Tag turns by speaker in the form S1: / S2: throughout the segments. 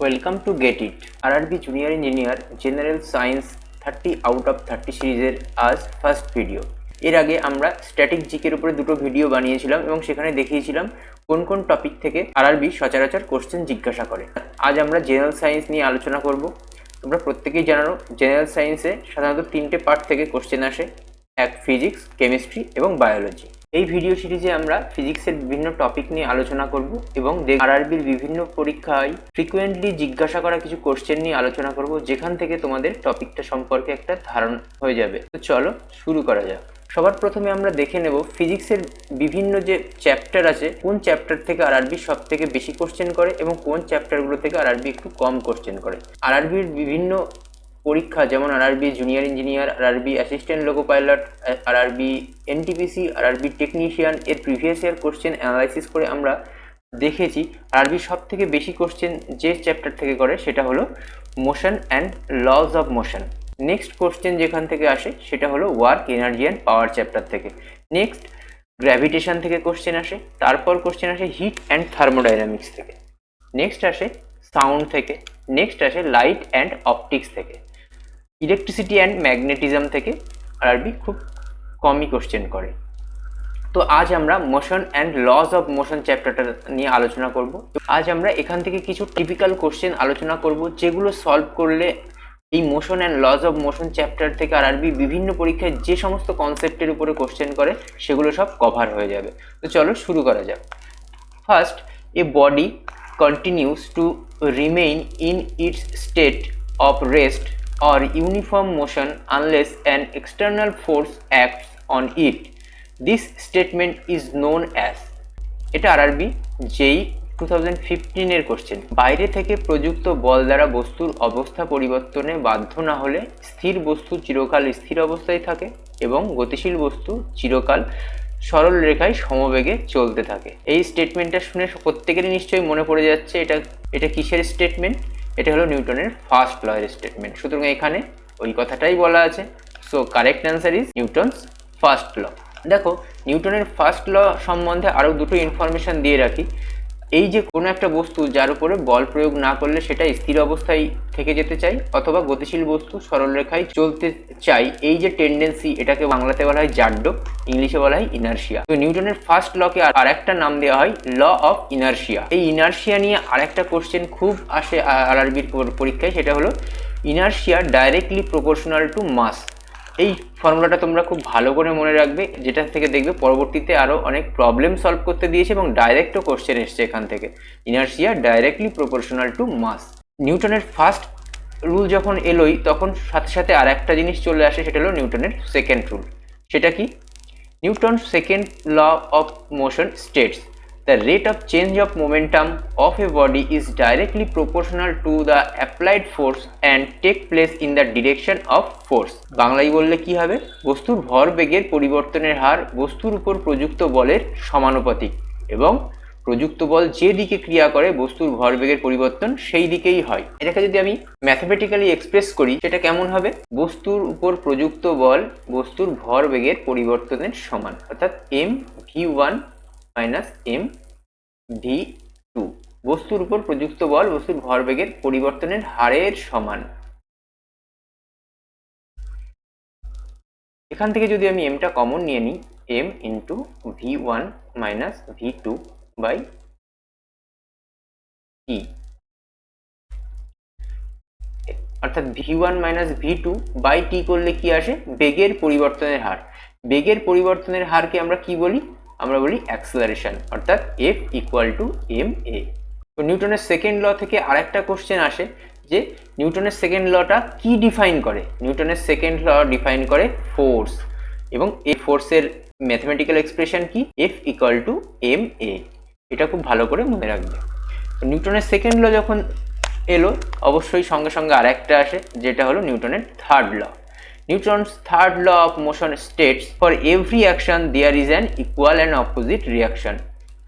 S1: Welcome to get it RRB junior engineer general science 30 out of 30 সিরিজের আজ first video. এর আগে আমরা স্ট্যাটিক জিকের উপরে দুটো ভিডিও বানিয়েছিলাম এবং সেখানে দেখিয়েছিলাম কোন কোন টপিক থেকে আরআরবি সচরাচর কোশ্চেন জিজ্ঞাসা করে। আজ আমরা জেনারেল সায়েন্স নিয়ে আলোচনা করব। তোমরা প্রত্যেকেই জানো জেনারেল সায়েন্সে সাধারণত তিনটে পার্ট থেকে কোশ্চেন আসে, এক ফিজিক্স, কেমিস্ট্রি এবং বায়োলজি। এই ভিডিও সিরিজে আমরা ফিজিক্সের বিভিন্ন টপিক নিয়ে আলোচনা করব এবং আরআরবির বিভিন্ন পরীক্ষায় ফ্রিকুয়েন্টলি জিজ্ঞাসা করা কিছু কোশ্চেন নিয়ে আলোচনা করব, যেখান থেকে তোমাদের টপিকটা সম্পর্কে একটা ধারণা হয়ে যাবে। তো চলো শুরু করা যাক। সবার প্রথমে আমরা দেখে নেব ফিজিক্সের বিভিন্ন যে চ্যাপ্টার আছে, কোন চ্যাপ্টার থেকে আরআরবি সব থেকে বেশি কোশ্চেন করে এবং কোন চ্যাপ্টারগুলো থেকে আরআরবি একটু কম কোশ্চেন করে। আরআরবির বিভিন্ন পরীক্ষা যেমন RRB junior engineer, RRB assistant loco pilot, RRB NTPC, RRB technician এর প্রিভিয়াস ইয়ার কোশ্চেন অ্যানালাইসিস করে আমরা দেখেছি আরআরবি সব থেকে বেশি কোশ্চেন যে চ্যাপ্টার থেকে করে সেটা হলো motion and lodge of motion. Next question যেখান থেকে আসে সেটা হলো work, energy and power chapter থেকে। নেক্সট গ্র্যাভিটেশন থেকে কোশ্চেন আসে, তারপর কোশ্চেন আসে হিট অ্যান্ড থার্মোডাইনামিক্স থেকে, নেক্সট আসে সাউন্ড থেকে, নেক্সট আসে লাইট অ্যান্ড অপটিক্স থেকে, ইলেকট্রিসিটি অ্যান্ড ম্যাগনেটিজম থেকে আরআরবি খুব কমই কোশ্চেন করে। তো আজ আমরা motion and lodge of motion চ্যাপ্টারটা নিয়ে আলোচনা করব। আজ আমরা এখান থেকে কিছু টিপিক্যাল কোশ্চেন আলোচনা করব, যেগুলো সলভ করলে এই motion and lodge of motion chapter থেকে আরআরবি বিভিন্ন পরীক্ষায় যে সমস্ত কনসেপ্টের উপরে কোশ্চেন করে সেগুলো সব কভার হয়ে যাবে। তো চলো শুরু করা যাক। First, A body continues to remain in its state of rest or uniform motion unless an external force acts on it. This statement is known as, এটা আরআরবি যেই 2015 এর কোশ্চেন। বাইরে থেকে প্রযুক্ত বল দ্বারা বস্তুর অবস্থা পরিবর্তনে বাধ্য না হলে স্থির বস্তু চিরকাল স্থির অবস্থায় থাকে এবং গতিশীল বস্তু চিরকাল সরল রেখায় সমবেগে চলতে থাকে। এই স্টেটমেন্টটা শুনে প্রত্যেকেরই নিশ্চয়ই মনে পড়ে যাচ্ছে এটা কিসের স্টেটমেন্ট? এটা হলো নিউটনের ফার্স্ট ল এর স্টেটমেন্ট। সুতরাং এখানে ওই কথাটাই বলা আছে। So correct answer is Newton's first law. দেখো, নিউটনের ফার্স্ট ল সম্বন্ধে আরও দুটো ইনফরমেশন দিয়ে রাখি। এই যে কোনো একটা বস্তু যার উপরে বল প্রয়োগ না করলে সেটা স্থির অবস্থায় থেকে যেতে চাই অথবা গতিশীল বস্তু সরল রেখায় চলতে চাই, এই যে টেন্ডেন্সি, এটাকে বাংলাতে বলা হয় জাড্য, ইংলিশে বলা হয় ইনার্শিয়া। তো নিউটনের ফার্স্ট লকে আর একটা নাম দেওয়া হয় ল অফ ইনার্শিয়া। এই ইনার্শিয়া নিয়ে আরেকটা কোশ্চেন খুব আসে আরআরবির পরীক্ষায়, সেটা হলো ইনার্শিয়া ডাইরেক্টলি প্রপোর্শনাল টু মাস। এই ফর্মুলাটা তোমরা খুব ভালো করে মনে রাখবে, যেটা থেকে দেখবে পরবর্তীতে আরও অনেক প্রবলেম সলভ করতে দিয়েছে এবং ডাইরেক্টও কোশ্চেন এসছে এখান থেকে। ইনার্শিয়া ডাইরেক্টলি প্রপোর্শনাল টু মাস। নিউটনের ফার্স্ট রুল যখন এলোই তখন সাথে সাথে আর একটা জিনিস চলে আসে, সেটা হলো নিউটনের সেকেন্ড রুল। সেটা কি? Newton's second law of motion states the rate of change of momentum of a body is directly proportional to the applied force and take place in the direction of force. বাংলায় বললে কি হবে? বস্তুর ভরবেগের পরিবর্তনের হার বস্তুর উপর প্রযুক্ত বলের সমানুপাতিক এবং প্রযুক্ত বল যে দিকে ক্রিয়া করে বস্তুর ভরবেগের পরিবর্তন সেই দিকেই হয়। এটাকে যদি আমি ম্যাথমেটিক্যালি এক্সপ্রেস করি সেটা কেমন হবে? বস্তুর উপর প্রযুক্ত বল বস্তুর ভরবেগের পরিবর্তনের সমান, অর্থাৎ mv1 মাইনাস mv2। বস্তুর উপর প্রযুক্ত বল বস্তুর ভরবেগের পরিবর্তনের হারের সমান। এখান থেকে যদি আমি এমটা কমন নিয়ে নিই, m into v1 minus v2 by t, অর্থাৎ v1 মাইনাস v2 বাই টি করলে কি আসে? বেগের পরিবর্তনের হার। বেগের পরিবর্তনের হারকে আমরা কি বলি? আমরা বলি অ্যাক্সেলারেশন, অর্থাৎ F ইকুয়াল টু ma। তো নিউটনের সেকেন্ড ল থেকে আরেকটা কোশ্চেন আসে যে নিউটনের সেকেন্ড লটা কি ডিফাইন করে? নিউটনের সেকেন্ড ল ডিফাইন করে ফোর্স, এবং এই ফোর্সের ম্যাথমেটিক্যাল এক্সপ্রেশন কি? F equal to ma। এটা খুব ভালো করে মনে রাখবে। নিউটনের সেকেন্ড ল যখন এলো অবশ্যই সঙ্গে সঙ্গে আর একটা আসে, যেটা হলো নিউটনের third law. Newton's third law of motion states for every action there is an equal and opposite reaction.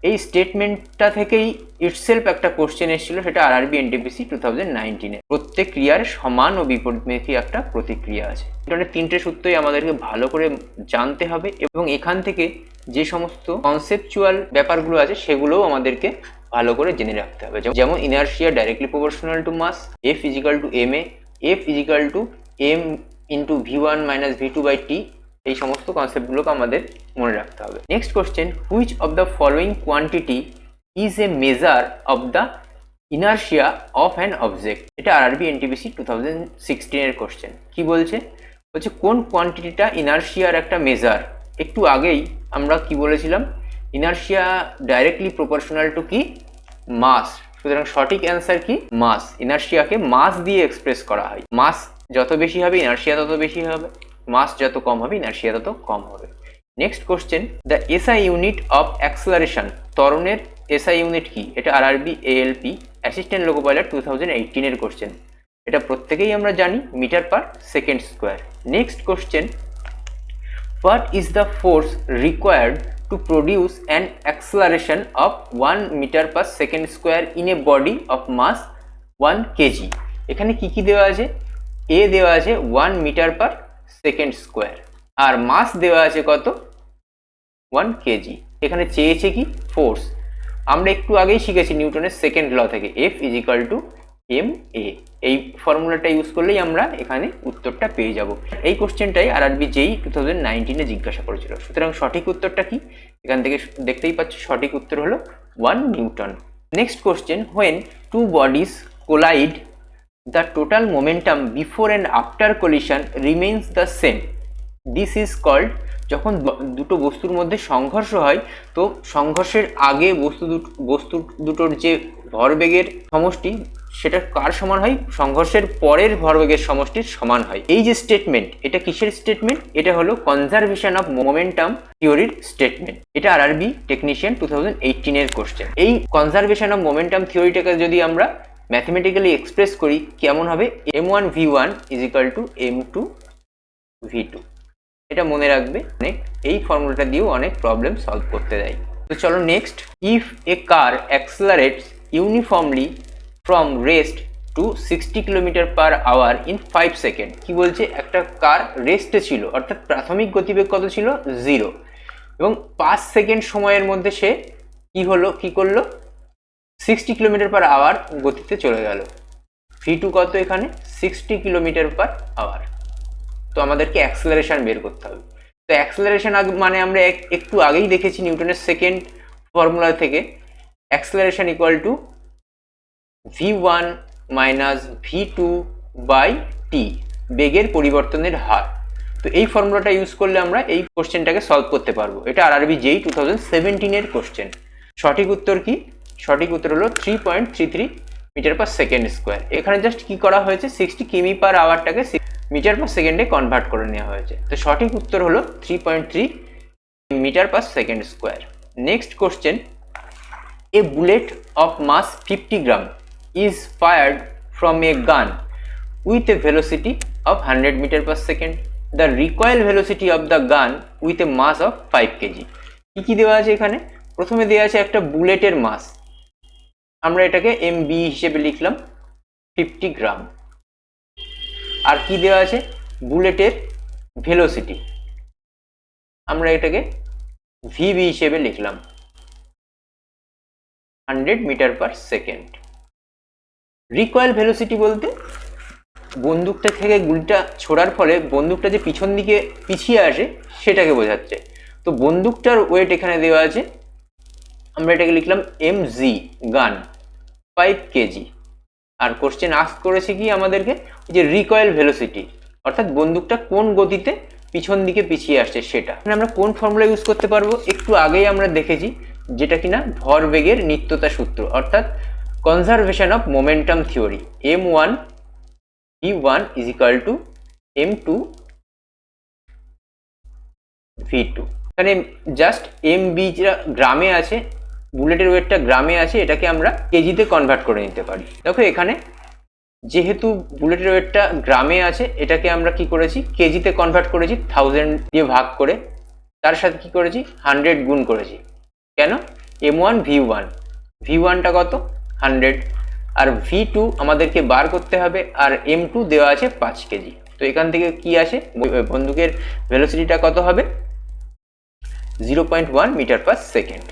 S1: এই স্টেটমেন্টটা থেকেই ইটসেলফ একটা কোশ্চেন এসেছিল, সেটা আরআরবি এনটিপিসি 2019-এ। প্রত্যেক ক্রিয়ার সমান ও বিপরীতমুখী একটা প্রতিক্রিয়া আছে। নিউটনের তিনটে সূত্রই আমাদেরকে ভালো করে জানতে হবে এবং এখান থেকে যে সমস্ত কনসেপচুয়াল ব্যাপারগুলো আছে সেগুলোও আমাদেরকে ভালো করে জেনে রাখতে হবে। যেমন inertia directly proportional to mass, F equal to m a, F equal to m into v1 minus v2 by t. এই সমস্ত কনসেপ্টগুলোকে আমাদের মনে রাখতে হবে। Next question, which of the following quantity is a measure of the inertia of an object? এটা RRB NTPC 2016 এর question. কি বলছে? বলছে কোন কোয়ান্টিটিটা ইনার্শিয়ার একটা মেজার। একটু আগেই আমরা কি বলেছিলাম, ইনার্শিয়া ডাইরেক্টলি প্রপোর্শনাল টু কি? মাস। সুতরাং সঠিক অ্যান্সার কি? মাস। ইনার্শিয়াকে মাস দিয়ে এক্সপ্রেস করা হয়। মাস যত বেশি হবে ইনার্শিয়া তত বেশি হবে, মাস যত কম হবে ইনার্শিয়া তত কম হবে। Next question, the SI unit of acceleration, ত্বরণের এসআই ইউনিট কি? এটা RRB ALP assistant loco pilot 2018 এর কোশ্চেন। এটা প্রত্যেকেই আমরা জানি, metre per second square. Next question, what is the force required to produce an acceleration of 1 meter per second square in a body of mass 1 kg? এখানে কি কি দেওয়া আছে? এ দেওয়া আছে 1 মিটার পার সেকেন্ড স্কোয়ার, আর মাস দেওয়া আছে কত? 1 কেজি। এখানে চেয়েছে কি? ফোর্স। আমরা একটু আগেই শিখেছি নিউটনের সেকেন্ড ল থেকে, এফ ইজিক্যাল টু এম এ। এই ফর্মুলাটা ইউজ করলেই আমরা এখানে উত্তরটা পেয়ে যাব। এই কোশ্চেনটাই আরআরবি জেই 2019 এ জিজ্ঞাসা করেছিল। সুতরাং সঠিক উত্তরটা কি? এখান থেকে দেখতেই পাচ্ছি সঠিক উত্তর হলো 1 newton. Next question, when two bodies collide the total momentum before and after collision remains the same, this is called. যখন দুটো বস্তুর মধ্যে সংঘর্ষ হয়, তো সংঘর্ষের আগে বস্তু দুটোর যে ভরবেগের সমষ্টি সেটা কার সমান হয়? সংঘর্ষের পরের ভরবেগের সমষ্টির সমান হয়। এই যে স্টেটমেন্ট, এটা কিসের স্টেটমেন্ট? এটা হলো কনজারভেশন অফ মোমেন্টাম থিওরির স্টেটমেন্ট। এটা আরআরবি টেকনিশিয়ান 2018 এর কোশ্চেন। এই কনজারভেশন অফ মোমেন্টাম থিওরিটাকে যদি আমরা ম্যাথমেটিক্যালি এক্সপ্রেস করি, কেমন হবে? m1 v1 is equal two m2 v2। এটা মনে রাখবে, এই ফর্মুলাটা দিয়েও অনেক প্রবলেম সলভ করতে দেয়। তো চলো next, if a car accelerates uniformly from rest to 60 kilometre per hour in 5 second. কি বলছে? একটা কার রেস্টে ছিল, অর্থাৎ প্রাথমিক গতিবেগ কত ছিল? 0, এবং 5 সেকেন্ড সময়ের মধ্যে সে কি করলো? 60 কিলোমিটার পার আওয়ার গতিতে চলে গেল। v2 কত এখানে? 60 কিলোমিটার পার আওয়ার। তো আমাদেরকে অ্যাক্সেলারেশন বের করতে হবে। তো অ্যাক্সেলারেশন মানে আমরা একটু আগেই দেখেছি নিউটনের সেকেন্ড ফর্মুলা থেকে, acceleration equal to v1 minus v2 by t, বেগের পরিবর্তনের হার। তো এই ফর্মুলাটা ইউজ করলে আমরা এই কোশ্চেনটাকে সলভ করতে পারবো। এটা আরআরবি জেই 2017 এর কোশ্চেন। সঠিক উত্তর কি? সঠিক উত্তর হলো 3.33 মিটার পার সেকেন্ড স্কোয়ার। এখানে জাস্ট কি করা হয়েছে? 60 কিমি পার আওয়ারটাকে মিটার পার সেকেন্ডে কনভার্ট করে নেওয়া হয়েছে। তো সঠিক উত্তর হলো 3.3 metre per second square. Next question, a bullet of mass 50 gram is fired from a gun with a velocity of 100 meter per second. The recoil velocity of the gun with a mass of 5 kg. কি দেওয়া আছে এখানে? প্রথমে দেওয়া আছে একটা বুলেটের মাস, আমরা এটাকে mb হিসেবে লিখলাম 50 গ্রাম। আর কি দেওয়া আছে? বুলেটের ভেলোসিটি, আমরা এটাকে vb হিসেবে লিখলাম 100 metre per second. Recoil velocity বলতে বন্দুকটা থেকে গুলিটা ছোড়ার ফলে বন্দুকটা যে পিছন দিকে পিছিয়ে আসে সেটাকে বোঝাচ্ছে। তো বন্দুকটার ওয়েট এখানে দেওয়া আছে, আমরা এটাকে লিখলাম mg গান 5 কেজি। আর কোশ্চেন আস্ক করেছে কি আমাদেরকে? যে রিকয়েল ভেলোসিটি, অর্থাৎ বন্দুকটা কোন গতিতে পিছন দিকে পিছিয়ে আসছে সেটা। আমরা কোন ফর্মুলা ইউজ করতে পারবো? একটু আগেই আমরা দেখেছি, যেটা কিনা ভরবেগের নিত্যতা সূত্র, অর্থাৎ conservation of momentum theory. m1 v1 is equal to m2 v2। এখানে জাস্ট mb গ্রামে আছে, বুলেটের ওয়েটটা গ্রামে আছে, এটাকে আমরা কেজিতে কনভার্ট করে নিতে পারি। দেখো এখানে যেহেতু বুলেটের ওয়েটটা গ্রামে আছে, এটাকে আমরা কি করেছি? কেজিতে কনভার্ট করেছি 1000 দিয়ে ভাগ করে, তার সাথে কি করেছি? 100 গুণ করেছি। কেন? m1 v1, v1টা কত? 100, আর v2 আমাদেরকে বার করতে হবে, আর m2 দেওয়া আছে 5 কেজি। তো এখান থেকে কি আসে? বন্দুকের ভেলোসিটিটা কত হবে? 0.1 metre per second.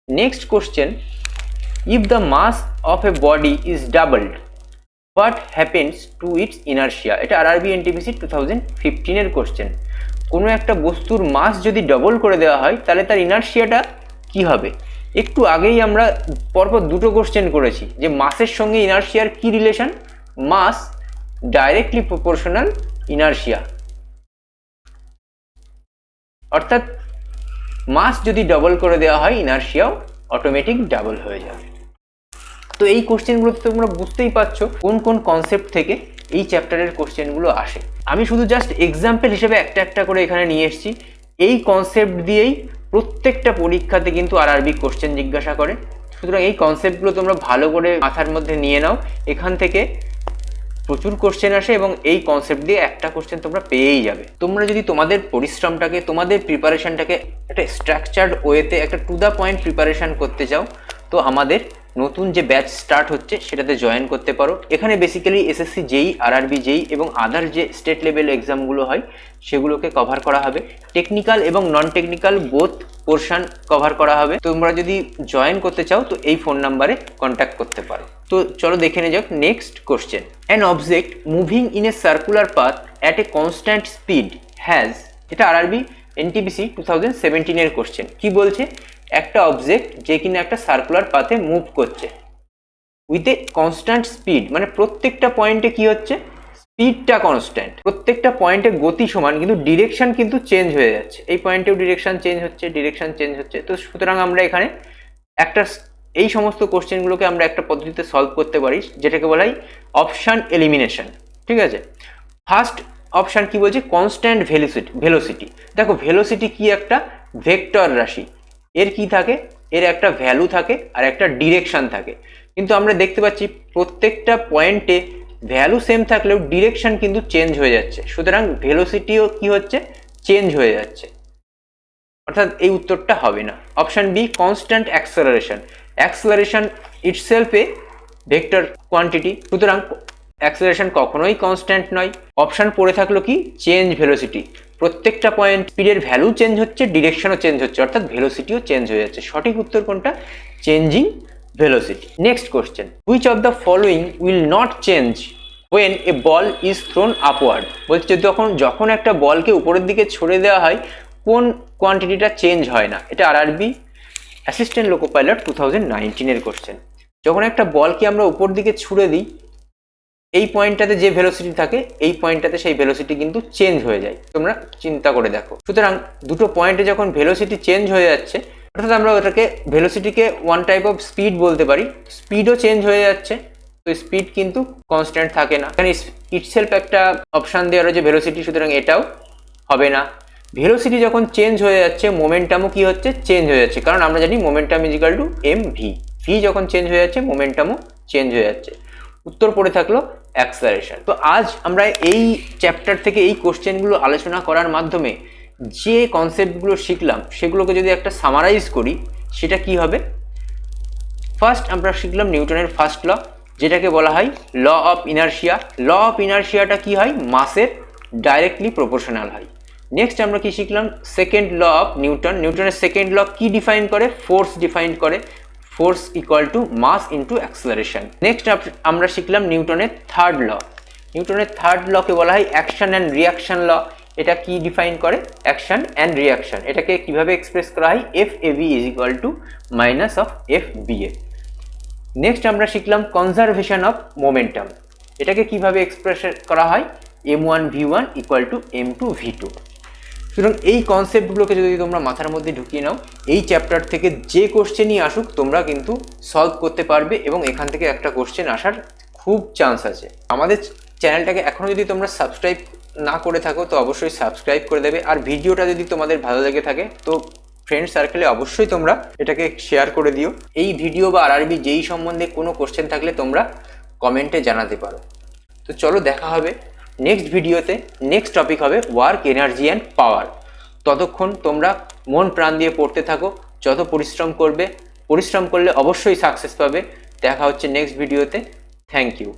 S1: Next question, if the mass of a body is doubled what happens to its inertia. এটা আরআরবি এনটিপিসি 2015 কোশ্চেন। কোনো একটা বস্তুর মাস যদি ডবল করে দেওয়া হয় তাহলে তার ইনার্শিয়াটা কি হবে। একটু আগেই আমরা পরপর দুটো কোশ্চেন করেছি যে মাসের সঙ্গে ইনার্শিয়ার কি রিলেশন, মাস ডাইরেক্টলি প্রপোর্শনাল ইনার্শিয়া, অর্থাৎ মাস যদি ডবল করে দেওয়া হয় ইনার্শিয়াও অটোমেটিক ডাবল হয়ে যাবে। তো এই কোশ্চেনগুলো তোমরা বুঝতেই পারছো কোন কোন কনসেপ্ট থেকে এই চ্যাপ্টারের কোশ্চেনগুলো আসে। আমি শুধু জাস্ট এক্সাম্পল হিসেবে একটা একটা করে এখানে নিয়ে এসেছি। এই কনসেপ্ট দিয়েই প্রত্যেকটা পরীক্ষাতে কিন্তু আরআরবি কোশ্চেন জিজ্ঞাসা করে। সুতরাং এই কনসেপ্টগুলো তোমরা ভালো করে মাথার মধ্যে নিয়ে নাও। এখান থেকে প্রচুর কোশ্চেন আসে এবং এই কনসেপ্ট দিয়ে একটা কোশ্চেন তোমরা পেয়েই যাবে। তোমরা যদি তোমাদের পরিশ্রমটাকে, তোমাদের প্রিপারেশনটাকে একটা স্ট্রাকচার্ড ওয়েতে একটা টু দ্য পয়েন্ট প্রিপারেশন করতে চাও, তো আমাদের নতুন যে ব্যাচ স্টার্ট হচ্ছে সেটাতে জয়েন করতে পারো। এখানে বেসিক্যালি এসএসসি জেই, আরআরবি জেই এবং আদার যে স্টেট লেভেল এক্সামগুলো হয় সেগুলোকে কভার করা হবে। টেকনিক্যাল এবং non technical both portion cover করা হবে। তোমরা যদি জয়েন করতে চাও তো এই ফোন নাম্বারে কন্ট্যাক্ট করতে পারো। তো চলো দেখে নেওয়া যাক next question. An object moving in a circular path at a constant speed has, এটা আরআরবি এনটিপিসি 2017 কোশ্চেন। কি বলছে, একটা অবজেক্ট যে কিনা একটা সার্কুলার পাথে মুভ করছে উইথ এ কনস্ট্যান্ট স্পিড, মানে প্রত্যেকটা পয়েন্টে কি হচ্ছে, স্পিডটা কনস্ট্যান্ট, প্রত্যেকটা পয়েন্টে গতি সমান কিন্তু ডিরেকশন কিন্তু চেঞ্জ হয়ে যাচ্ছে। এই পয়েন্টেও ডিরেকশন চেঞ্জ হচ্ছে। তো সুতরাং আমরা এখানে একটা এই সমস্ত কোশ্চেনগুলোকে আমরা একটা পদ্ধতিতে সলভ করতে পারি যেটাকে বলা হয় অপশান এলিমিনেশন। ঠিক আছে, ফার্স্ট অপশান কি বলছে, কনস্ট্যান্ট ভেলোসিটি। দেখো ভেলোসিটি কি, একটা ভেক্টর রাশি, এর কি থাকে, এর একটা ভ্যালু থাকে আর একটা ডিরেকশন থাকে। কিন্তু আমরা দেখতে পাচ্ছি প্রত্যেকটা পয়েন্টে ভ্যালু সেম থাকলেও ডিরেকশন কিন্তু চেঞ্জ হয়ে যাচ্ছে। সুতরাং ভেলোসিটিও কি হচ্ছে, চেঞ্জ হয়ে যাচ্ছে, অর্থাৎ এই উত্তরটা হবে না। Option B, constant acceleration itself a vector quantity, সুতরাং অ্যাক্সেলারেশন কখনোই কনস্ট্যান্ট নয়। অপশন পড়ে থাকলো কি, চেঞ্জ ভেলোসিটি, প্রত্যেকটা পয়েন্ট স্পিডের ভ্যালু চেঞ্জ হচ্ছে, ডিরেকশনও চেঞ্জ হচ্ছে, অর্থাৎ ভেলোসিটিও চেঞ্জ হয়ে যাচ্ছে। সঠিক উত্তর কোনটা, changing velocity. Next question, which of the following will not change when a ball is thrown upward. বলছে যখন একটা বলকে উপরের দিকে ছড়ে দেওয়া হয় কোন কোয়ান্টিটিটা চেঞ্জ হয় না। এটা RRB assistant loco pilot 2019 question. যখন একটা বলকে আমরা উপর দিকে ছুড়ে দিই, এই পয়েন্টটাতে যে ভেলোসিটি থাকে এই পয়েন্টটাতে সেই ভেলোসিটি কিন্তু চেঞ্জ হয়ে যায়। তোমরা চিন্তা করে দেখো। সুতরাং দুটো পয়েন্টে যখন ভেলোসিটি চেঞ্জ হয়ে যাচ্ছে, অর্থাৎ আমরা ওটাকে ভেলোসিটিকে ওয়ান টাইপ অফ স্পিড বলতে পারি, স্পিডও চেঞ্জ হয়ে যাচ্ছে, তো স্পিড কিন্তু কনস্ট্যান্ট থাকে না। এখানে ইটসেলফ একটা অপশান দেওয়া রয়েছে ভেলোসিটি, সুতরাং এটাও হবে না। ভেলোসিটি যখন চেঞ্জ হয়ে যাচ্ছে মোমেন্টামও কি হচ্ছে, চেঞ্জ হয়ে যাচ্ছে, কারণ আমরা জানি momentum equal to m v. V যখন চেঞ্জ হয়ে যাচ্ছে মোমেন্টামও চেঞ্জ হয়ে যাচ্ছে। উত্তর পড়ে থাকলো অ্যাক্সেলারেশন। তো আজ আমরা এই চ্যাপ্টার থেকে এই কোশ্চেনগুলো আলোচনা করার মাধ্যমে যে কনসেপ্টগুলো শিখলাম সেগুলোকে যদি একটা সামারাইজ করি সেটা কি হবে। ফার্স্ট আমরা শিখলাম নিউটনের ফার্স্ট ল, যেটাকে বলা হয় law of inertia. Law of ইনার্শিয়াটা কি হয়, মাসের ডাইরেক্টলি প্রপোর্শনাল হয়। নেক্সট আমরা কি শিখলাম, সেকেন্ড ল অফ নিউটনের সেকেন্ড ল কি ডিফাইন করে, ফোর্স ডিফাইন করে, force equal to mass into acceleration. Next আমরা শিখলাম নিউটনের থার্ড ল। নিউটনের থার্ড লকে বলা হয় অ্যাকশন অ্যান্ড রিয়াকশন ল। এটা কি ডিফাইন করে, অ্যাকশন অ্যান্ড রিয়াকশন। এটাকে কিভাবে এক্সপ্রেস করা হয়, F A B is equal to minus of F B A. Next আমরা শিখলাম কনজারভেশন অফ মোমেন্টাম। এটাকে কিভাবে এক্সপ্রেস করা হয়, m1v1 ইকুয়াল টু m2v2। সুতরাং এই কনসেপ্টগুলোকে যদি তোমরা মাথার মধ্যে ঢুকিয়ে নাও, এই চ্যাপ্টার থেকে যে কোশ্চেনই আসুক তোমরা কিন্তু সলভ করতে পারবে এবং এখান থেকে একটা কোশ্চেন আসার খুব চান্স আছে। আমাদের চ্যানেলটাকে এখনও যদি তোমরা সাবস্ক্রাইব না করে থাকো তো অবশ্যই সাবস্ক্রাইব করে দেবে। আর ভিডিওটা যদি তোমাদের ভালো লেগে থাকে তো ফ্রেন্ড সার্কেলে অবশ্যই তোমরা এটাকে শেয়ার করে দিও। এই ভিডিও বা আরআরবি যেই সম্বন্ধে কোনো কোশ্চেন থাকলে তোমরা কমেন্টে জানাতে পারো। তো চলো দেখা হবে নেক্সট ভিডিওতে। নেক্সট টপিক হবে ওয়ার্ক, এনার্জি অ্যান্ড পাওয়ার। ততক্ষণ তোমরা মন প্রাণ দিয়ে পড়তে থাকো, যত পরিশ্রম করবে, পরিশ্রম করলে অবশ্যই সাকসেস পাবে। দেখা হচ্ছে নেক্সট ভিডিওতে। Thank you.